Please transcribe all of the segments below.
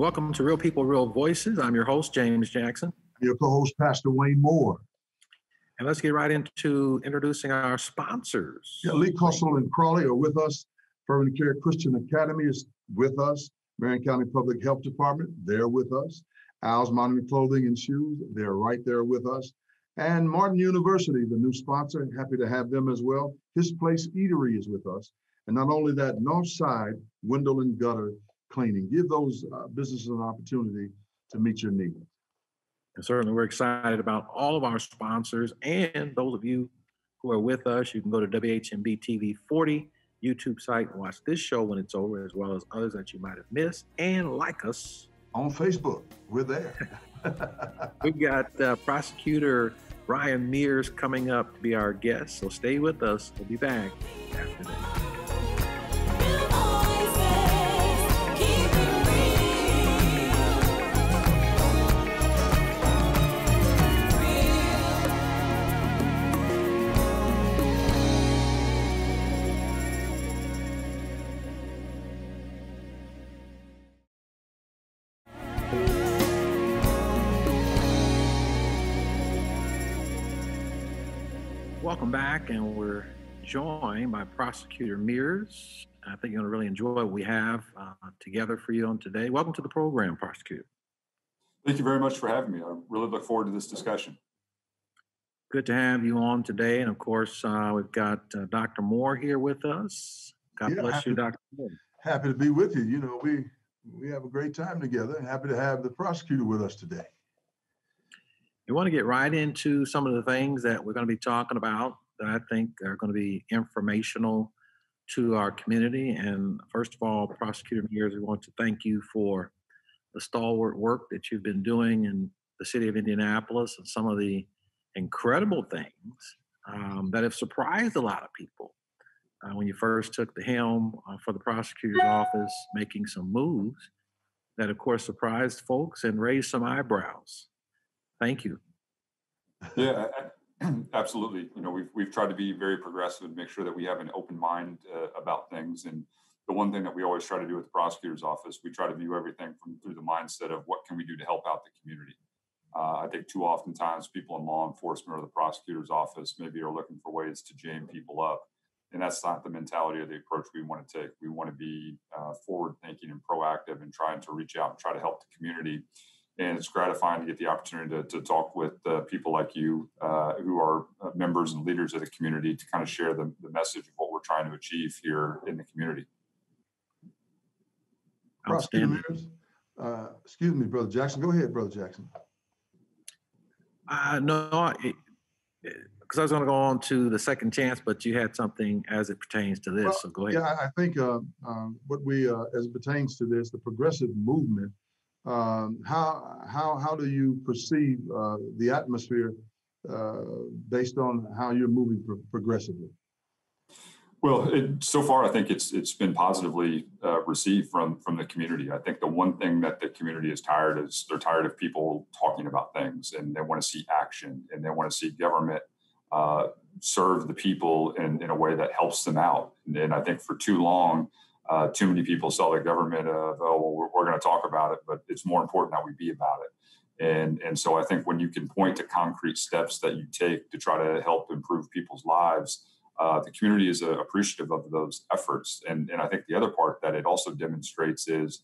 Welcome to Real People, Real Voices. I'm your host, James Jackson. Your co-host, Pastor Wayne Moore. And let's get right into introducing our sponsors. Yeah, Lee Cussell and Crawley are with us. Fervent Care Christian Academy is with us. Marion County Public Health Department, they're with us. Al's Monument Clothing and Shoes, they're right there with us. And Martin University, the new sponsor, happy to have them as well. His Place Eatery is with us. And not only that, Northside Window and Gutter Cleaning. Give those businesses an opportunity to meet your needs. And certainly we're excited about all of our sponsors, and those of you who are with us, you can go to WHMB TV 40 YouTube site and watch this show when it's over, as well as others that you might have missed, and like us on Facebook. We're there. We've got Prosecutor Brian Mears coming up to be our guest, so stay with us. We'll be back after that. Welcome back, and we're joined by Prosecutor Mears. I think you're going to really enjoy what we have together for you on today. Welcome to the program, Prosecutor. Thank you very much for having me. I really look forward to this discussion. Good to have you on today. And of course, we've got Dr. Moore here with us. God bless you, Dr. Moore. Happy to be with you. You know, we have a great time together, and happy to have the prosecutor with us today. We want to get right into some of the things that we're going to be talking about that I think are going to be informational to our community. And first of all, Prosecutor Mears, we want to thank you for the stalwart work that you've been doing in the city of Indianapolis and some of the incredible things that have surprised a lot of people when you first took the helm for the prosecutor's office, making some moves that, of course, surprised folks and raised some eyebrows. Thank you. Yeah, absolutely. You know, we've tried to be very progressive and make sure that we have an open mind about things. And the one thing that we always try to do with the prosecutor's office, we try to view everything through the mindset of what can we do to help out the community. I think too often times people in law enforcement or the prosecutor's office maybe are looking for ways to jam people up. And that's not the mentality or the approach we want to take. We want to be forward thinking and proactive and trying to reach out and try to help the community. And it's gratifying to get the opportunity to talk with people like you who are members and leaders of the community to kind of share the message of what we're trying to achieve here in the community. Prosecutor Mears, excuse me, Brother Jackson. Go ahead, Brother Jackson. No, because I was going to go on to the second chance, but you had something as it pertains to this, well, so go ahead. Yeah, I think what we, as it pertains to this, the progressive movement, how do you perceive the atmosphere based on how you're moving progressively? Well, so far, I think it's been positively received from the community. I think the one thing that the community is tired is they're tired of people talking about things, and they want to see action, and they want to see government serve the people in a way that helps them out. And I think for too long, too many people saw the government of, we're going to talk about it, but it's more important that we be about it. And so I think when you can point to concrete steps that you take to try to help improve people's lives, the community is appreciative of those efforts. And I think the other part that it also demonstrates is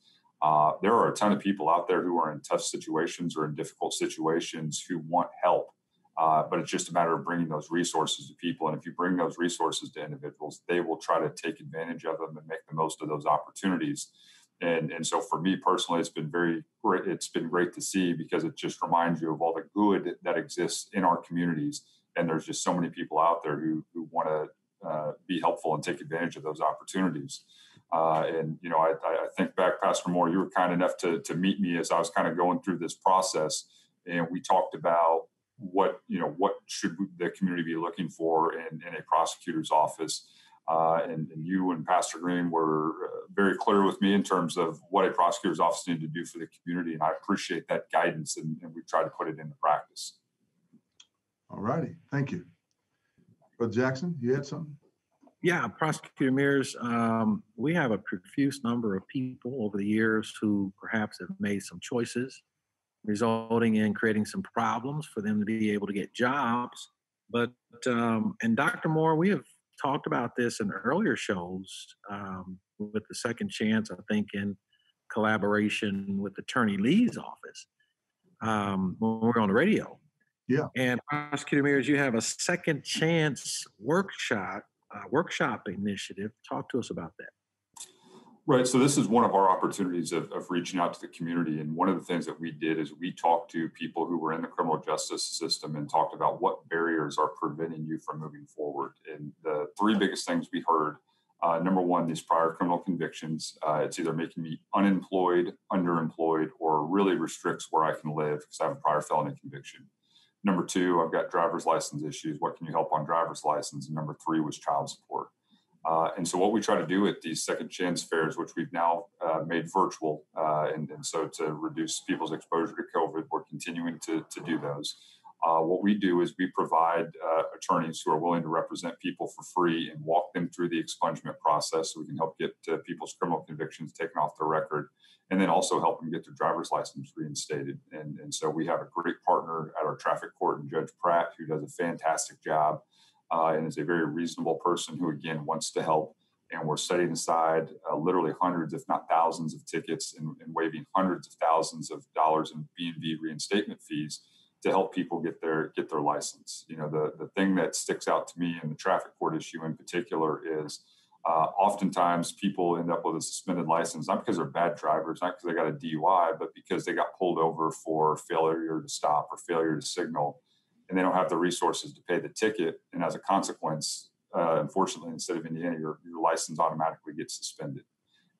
there are a ton of people out there who are in tough situations or in difficult situations who want help. But it's just a matter of bringing those resources to people. And if you bring those resources to individuals, they will try to take advantage of them and make the most of those opportunities. And so for me personally, it's been great. It's been great to see, because it just reminds you of all the good that exists in our communities. And there's just so many people out there who want to be helpful and take advantage of those opportunities. And, you know, I think back, Pastor Moore, you were kind enough to meet me as I was kind of going through this process. And we talked about what should the community be looking for in a prosecutor's office. And you and Pastor Green were very clear with me in terms of what a prosecutor's office needed to do for the community. And I appreciate that guidance, and we've tried to put it into practice. All righty. Thank you. Brother Jackson, you had something? Yeah, Prosecutor Mears, we have a profuse number of people over the years who perhaps have made some choices, resulting in creating some problems for them to be able to get jobs. But, and Dr. Moore, we have talked about this in earlier shows with the second chance, I think, in collaboration with Attorney Lee's office when we're on the radio. Yeah. And Prosecutor Mears, you have a second chance workshop initiative. Talk to us about that. Right. So this is one of our opportunities of reaching out to the community. And one of the things that we did is we talked to people who were in the criminal justice system and talked about what barriers are preventing you from moving forward. And the three biggest things we heard, number one, these prior criminal convictions. It's either making me unemployed, underemployed, or really restricts where I can live because I have a prior felony conviction. Number two, I've got driver's license issues. What can you help on driver's license? And number three was child support. And so what we try to do at these second chance fairs, which we've now made virtual, and so to reduce people's exposure to COVID, we're continuing to do those. What we do is we provide attorneys who are willing to represent people for free and walk them through the expungement process so we can help get people's criminal convictions taken off their record, and then also help them get their driver's license reinstated. And so we have a great partner at our traffic court in Judge Pratt, who does a fantastic job. And is a very reasonable person who, again, wants to help. And we're setting aside literally hundreds, if not thousands, of tickets and waiving hundreds of thousands of dollars in B&V reinstatement fees to help people get their license. You know, the thing that sticks out to me in the traffic court issue in particular is oftentimes people end up with a suspended license, not because they're bad drivers, not because they got a DUI, but because they got pulled over for failure to stop or failure to signal. And they don't have the resources to pay the ticket. And as a consequence, unfortunately, in the state of Indiana, your license automatically gets suspended.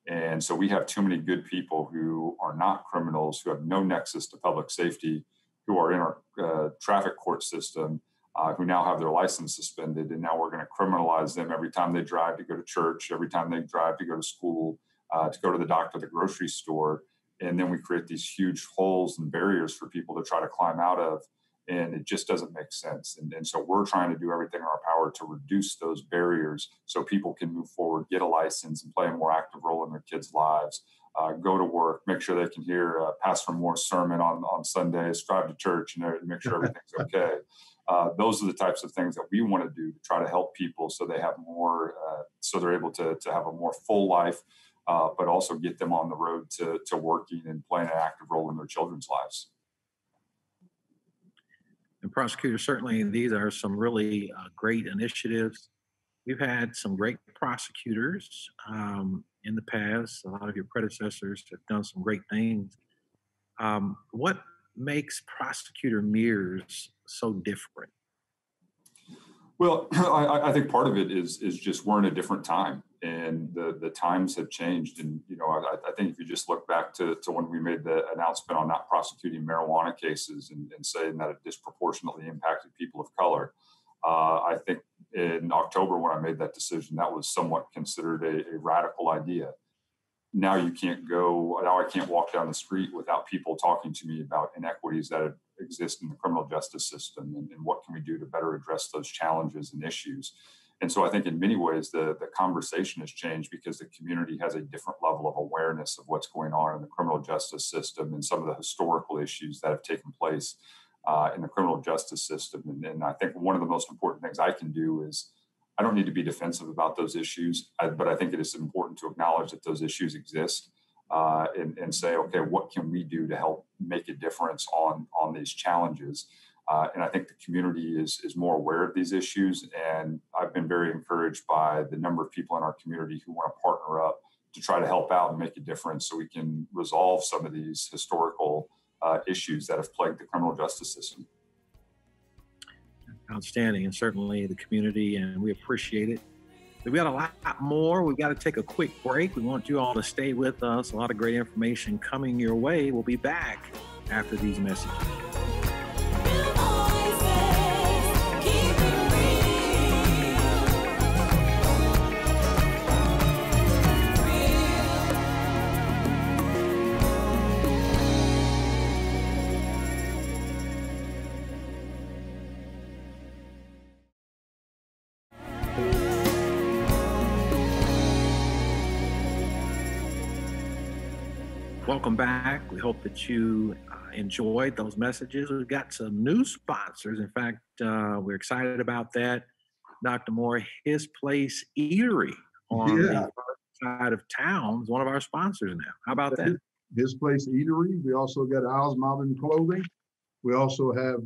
And so we have too many good people who are not criminals, who have no nexus to public safety, who are in our traffic court system, who now have their license suspended. And now we're going to criminalize them every time they drive to go to church, every time they drive to go to school, to go to the doctor, the grocery store. And then we create these huge holes and barriers for people to try to climb out of. And it just doesn't make sense. And so we're trying to do everything in our power to reduce those barriers so people can move forward, get a license, and play a more active role in their kids' lives, go to work, make sure they can hear Pastor Moore's sermon on Sundays, drive to church, and make sure everything's okay. Those are the types of things that we want to do to try to help people so they have more, so they're able to have a more full life, but also get them on the road to working and playing an active role in their children's lives. And prosecutors, certainly these are some really great initiatives. We've had some great prosecutors in the past. A lot of your predecessors have done some great things. What makes Prosecutor Mears so different? Well, I think part of it is just we're in a different time, and the times have changed. And I think if you just look back to when we made the announcement on not prosecuting marijuana cases and saying that it disproportionately impacted people of color, I think in October when I made that decision, that was somewhat considered a radical idea. Now I can't walk down the street without people talking to me about inequities that exist in the criminal justice system and what can we do to better address those challenges and issues. And so I think in many ways the conversation has changed because the community has a different level of awareness of what's going on in the criminal justice system and some of the historical issues that have taken place in the criminal justice system. And I think one of the most important things I can do is I don't need to be defensive about those issues, but I think it is important to acknowledge that those issues exist and say, okay, what can we do to help make a difference on these challenges? And I think the community is more aware of these issues. And I've been very encouraged by the number of people in our community who want to partner up to try to help out and make a difference so we can resolve some of these historical issues that have plagued the criminal justice system. Outstanding, and certainly the community, and we appreciate it. We got a lot more. We've got to take a quick break. We want you all to stay with us. A lot of great information coming your way. We'll be back after these messages. Welcome back. We hope that you enjoyed those messages. We've got some new sponsors. In fact, we're excited about that. Dr. Moore, His Place Eatery on Yeah, the side of town is one of our sponsors now. How about that? His Place Eatery. We also got Al's Modern Clothing. We also have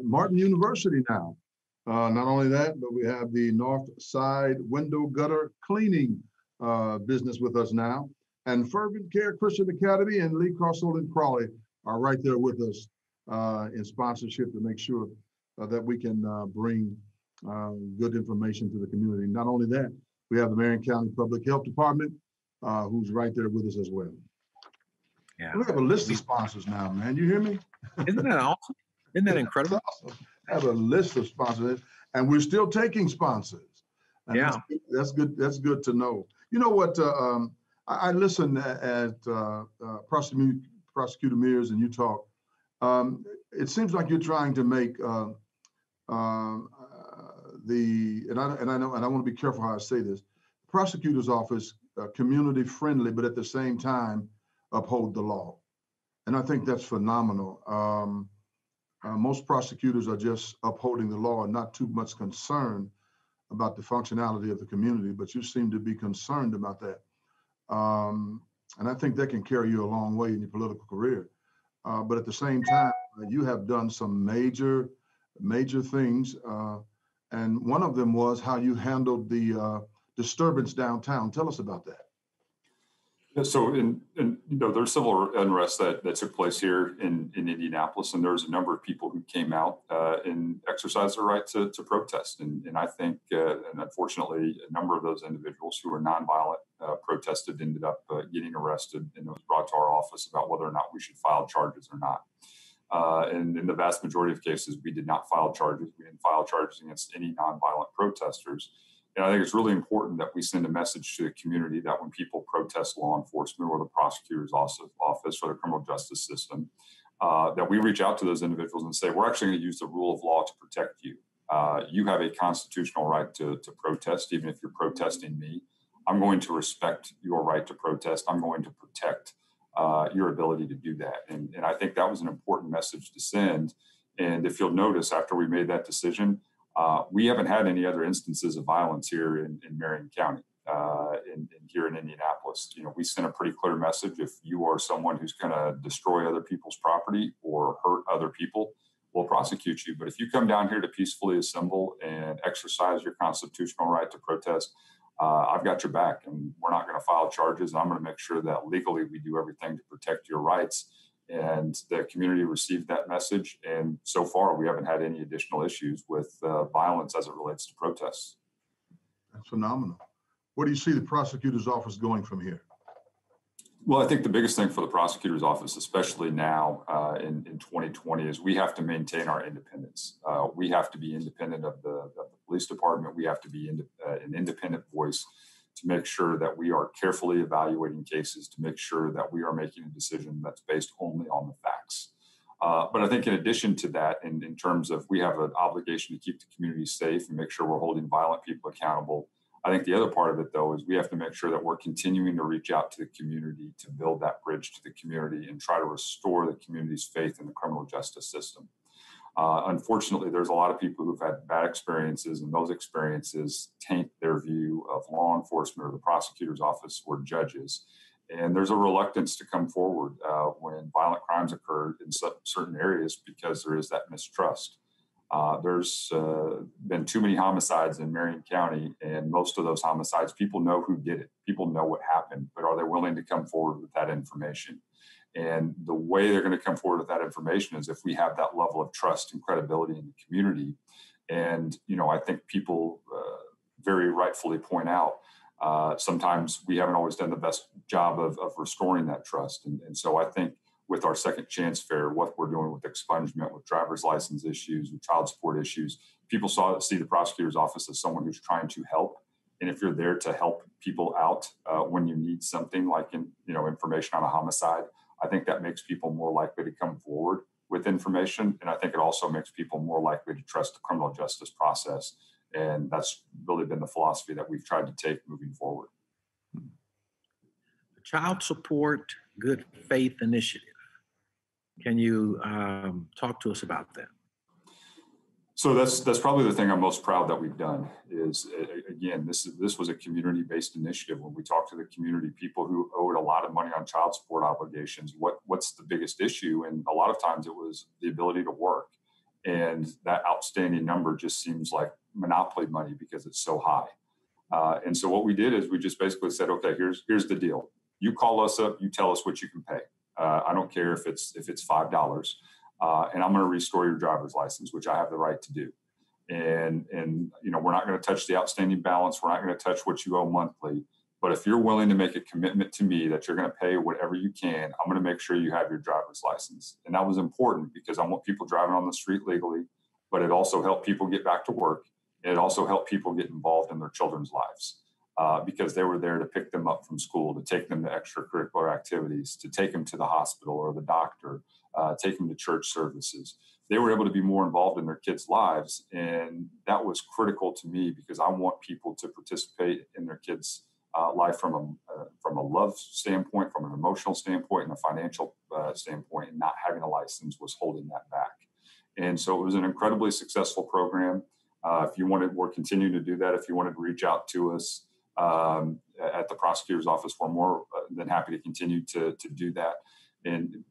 Martin University now. Not only that, but we have the North Side Window Gutter Cleaning business with us now. And Fervent Care Christian Academy and Lee Carsold and Crawley are right there with us in sponsorship to make sure that we can bring good information to the community. Not only that, we have the Marion County Public Health Department who's right there with us as well. Yeah. We have a list of sponsors now, man. You hear me? Isn't that awesome? Isn't that incredible? Awesome. I have a list of sponsors, and we're still taking sponsors. And Yeah. that's good. That's good to know. You know what? I listen at Prosecutor Mears, and you talk. It seems like you're trying to make and I want to be careful how I say this. The prosecutor's office community friendly, but at the same time uphold the law, and I think that's phenomenal. Most prosecutors are just upholding the law and not too much concerned about the functionality of the community, but you seem to be concerned about that. And I think that can carry you a long way in your political career. But at the same time, you have done some major things. And one of them was how you handled the disturbance downtown. Tell us about that. Yeah, so there's civil unrest that took place here in Indianapolis, and there was a number of people who came out and exercised their right to protest. And I think, and unfortunately, a number of those individuals who were nonviolent protested ended up getting arrested, and it was brought to our office about whether or not we should file charges or not. And in the vast majority of cases, we did not file charges. We didn't file charges against any nonviolent protesters. And I think it's really important that we send a message to the community that when people protest law enforcement or the prosecutor's office or the criminal justice system, that we reach out to those individuals and say, we're actually going to use the rule of law to protect you. You have a constitutional right to protest, even if you're protesting me. I'm going to respect your right to protest. I'm going to protect your ability to do that. And I think that was an important message to send. And if you'll notice, after we made that decision, we haven't had any other instances of violence here in Marion County, here in Indianapolis. We sent a pretty clear message. If you are someone who's going to destroy other people's property or hurt other people, we'll prosecute you. But if you come down here to peacefully assemble and exercise your constitutional right to protest, I've got your back, and we're not going to file charges. I'm going to make sure that legally we do everything to protect your rights. And the community received that message. And so far, we haven't had any additional issues with violence as it relates to protests. That's phenomenal. Where do you see the prosecutor's office going from here? Well, I think the biggest thing for the prosecutor's office, especially now in 2020, is we have to maintain our independence. We have to be independent of the police department. We have to be an independent voice to make sure that we are carefully evaluating cases, to make sure that we are making a decision that's based only on the facts. But I think in addition to that, in terms of we have an obligation to keep the community safe and make sure we're holding violent people accountable, I think the other part of it, though, is we have to make sure that we're continuing to reach out to the community, to build that bridge to the community and try to restore the community's faith in the criminal justice system. Unfortunately, there's a lot of people who've had bad experiences, and those experiences taint their view of law enforcement or the prosecutor's office or judges. And there's a reluctance to come forward when violent crimes occur in certain areas because there is that mistrust. There's been too many homicides in Marion County, and most of those homicides, people know who did it. People know what happened, but are they willing to come forward with that information? And the way they're going to come forward with that information is if we have that level of trust and credibility in the community. And, I think people very rightfully point out sometimes we haven't always done the best job of restoring that trust. And so I think with our second chance fair, what we're doing with expungement, with driver's license issues, with child support issues, people see the prosecutor's office as someone who's trying to help. And if you're there to help people out when you need something like information on a homicide, I think that makes people more likely to come forward with information. And I think it also makes people more likely to trust the criminal justice process. And that's really been the philosophy that we've tried to take moving forward. Child Support Good Faith Initiative. Can you talk to us about that? So that's probably the thing I'm most proud that we've done is, again, this was a community-based initiative. When we talked to the community, people who owed a lot of money on child support obligations, what's the biggest issue? And a lot of times it was the ability to work. And that outstanding number just seems like monopoly money because it's so high. And so what we did is we just basically said, okay, here's the deal. You call us up, you tell us what you can pay. I don't care if it's $5. And I'm going to restore your driver's license, which I have the right to do. And we're not going to touch the outstanding balance. We're not going to touch what you owe monthly. But if you're willing to make a commitment to me that you're going to pay whatever you can, I'm going to make sure you have your driver's license. And that was important because I want people driving on the street legally, but it also helped people get back to work. And it also helped people get involved in their children's lives because they were there to pick them up from school, to take them to extracurricular activities, to take them to the hospital or the doctor, take them to church services. They were able to be more involved in their kids' lives. And that was critical to me because I want people to participate in their kids' life from a love standpoint, from an emotional standpoint, and a financial standpoint, and not having a license was holding that back. And so it was an incredibly successful program. If you wanted, we're continuing to do that. If you wanted to reach out to us at the prosecutor's office, we're more than happy to continue to do that. And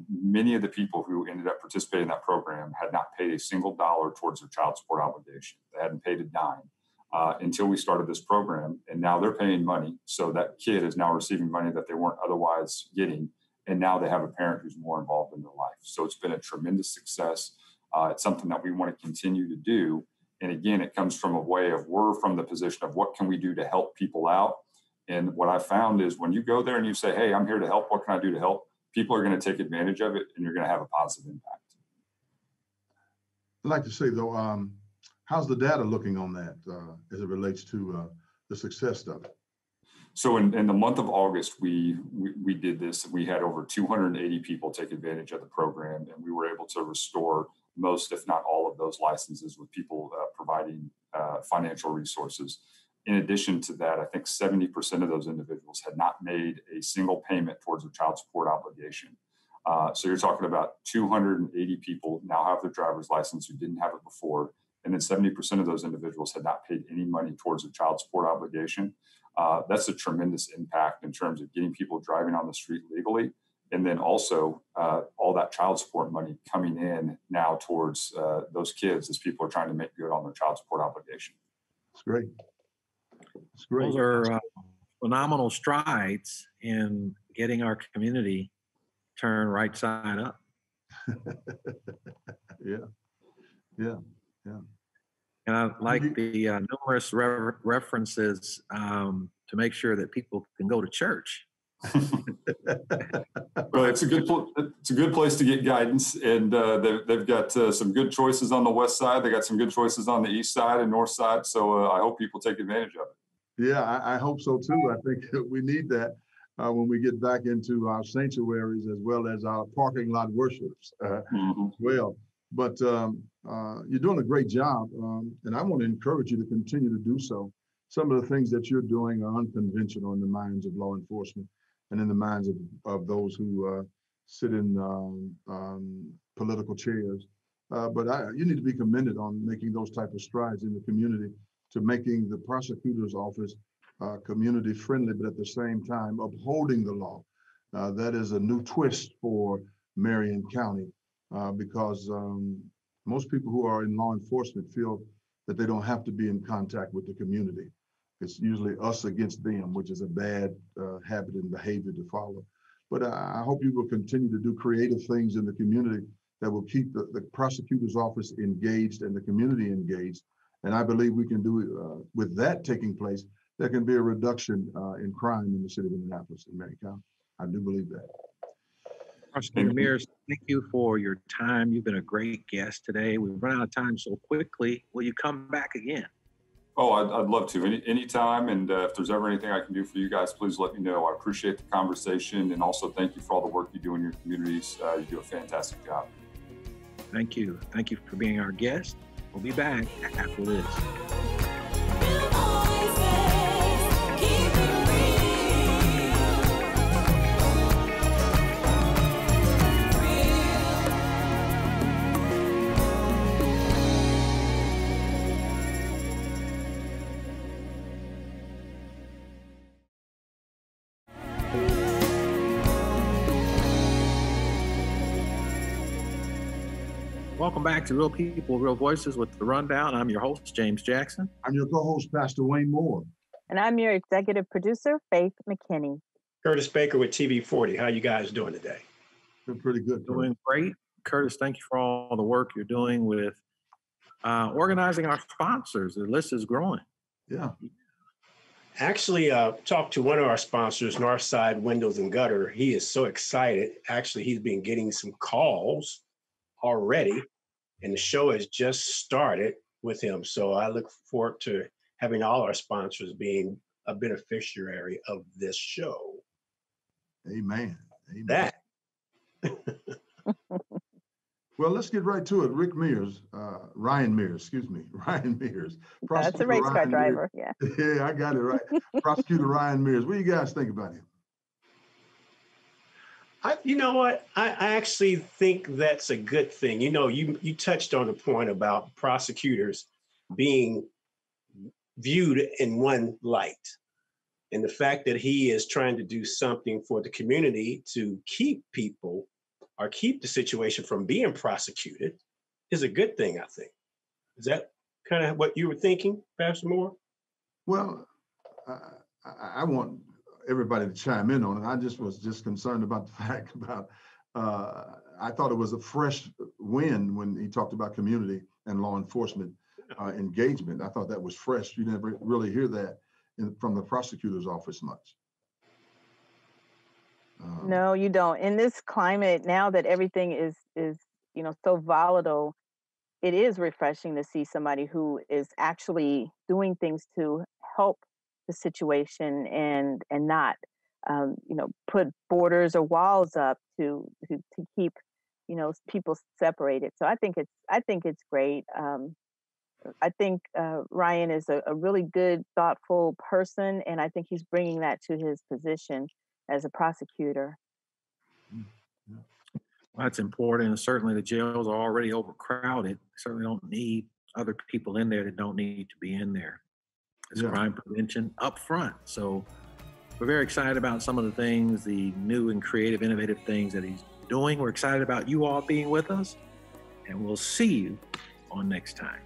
many of the people who ended up participating in that program had not paid a single dollar towards their child support obligation. They hadn't paid a dime until we started this program. And now they're paying money. So that kid is now receiving money that they weren't otherwise getting. And now they have a parent who's more involved in their life. So it's been a tremendous success. It's something that we want to continue to do. And again, it comes from a way of we're from the position of what can we do to help people out. And what I found is when you go there and you say, hey, I'm here to help, what can I do to help? People are going to take advantage of it and you're going to have a positive impact. I'd like to say though, how's the data looking on that as it relates to the success of it? So in the month of August, we did this. We had over 280 people take advantage of the program, and we were able to restore most, if not all, of those licenses with people providing financial resources. In addition to that, I think 70% of those individuals had not made a single payment towards their child support obligation. So you're talking about 280 people now have their driver's license who didn't have it before. And then 70% of those individuals had not paid any money towards their child support obligation. That's a tremendous impact in terms of getting people driving on the street legally. And then also all that child support money coming in now towards those kids as people are trying to make good on their child support obligation. It's great. It's great. Those are phenomenal strides in getting our community turned right side up. Yeah. And I like the numerous references to make sure that people can go to church. Well, it's a good place to get guidance, and they've got some good choices on the west side. They got some good choices on the east side and north side. So I hope people take advantage of it. Yeah, I hope so too. I think we need that when we get back into our sanctuaries as well as our parking lot worships as well. But you're doing a great job, and I want to encourage you to continue to do so. Some of the things that you're doing are unconventional in the minds of law enforcement and in the minds of those who sit in political chairs. But you need to be commended on making those type of strides in the community to making the prosecutor's office community friendly, but at the same time upholding the law. That is a new twist for Marion County because most people who are in law enforcement feel that they don't have to be in contact with the community. It's usually us against them, which is a bad habit and behavior to follow. But I hope you will continue to do creative things in the community that will keep the prosecutor's office engaged and the community engaged. And I believe we can do with that taking place, there can be a reduction in crime in the city of Indianapolis and Marion County. I do believe that. Prosecutor Mears, thank you for your time. You've been a great guest today. We've run out of time so quickly. Will you come back again? Oh, I'd love to anytime. And if there's ever anything I can do for you guys, please let me know. I appreciate the conversation. And also thank you for all the work you do in your communities. You do a fantastic job. Thank you. Thank you for being our guest. We'll be back after this. Keep it real. Welcome back to Real People, Real Voices with The Rundown. I'm your host, James Jackson. I'm your co-host, Pastor Wayne Moore. And I'm your executive producer, Faith McKinney. Curtis Baker with TV40. How you guys doing today? Been pretty good. Doing great. Curtis, thank you for all the work you're doing with organizing our sponsors. The list is growing. Yeah. Actually, talked to one of our sponsors, Northside Windows and Gutter. He is so excited. Actually, he's been getting some calls already, and the show has just started with him. So I look forward to having all our sponsors being a beneficiary of this show. Amen. Amen. That. Well, let's get right to it. Ryan Mears. That's a race car driver. Yeah. Yeah, I got it right. Prosecutor Ryan Mears. What do you guys think about him? You know what? I actually think that's a good thing. You know, you touched on the point about prosecutors being viewed in one light. And the fact that he is trying to do something for the community to keep people or keep the situation from being prosecuted is a good thing, I think. Is that kind of what you were thinking, Pastor Moore? Well, I want everybody to chime in on it. I was concerned about the fact about, I thought it was a fresh wind when he talked about community and law enforcement engagement. I thought that was fresh. You never really hear that from the prosecutor's office much. No, you don't. In this climate, now that everything is so volatile, it is refreshing to see somebody who is actually doing things to help the situation and not put borders or walls up to keep people separated. So I think it's great. I think Ryan is a really good, thoughtful person, and I think he's bringing that to his position as a prosecutor. That's important. And certainly the jails are already overcrowded. Certainly don't need other people in there that don't need to be in there. It's crime prevention up front. So we're very excited about some of the things, the new and creative, innovative things that he's doing. We're excited about you all being with us, and we'll see you on next time.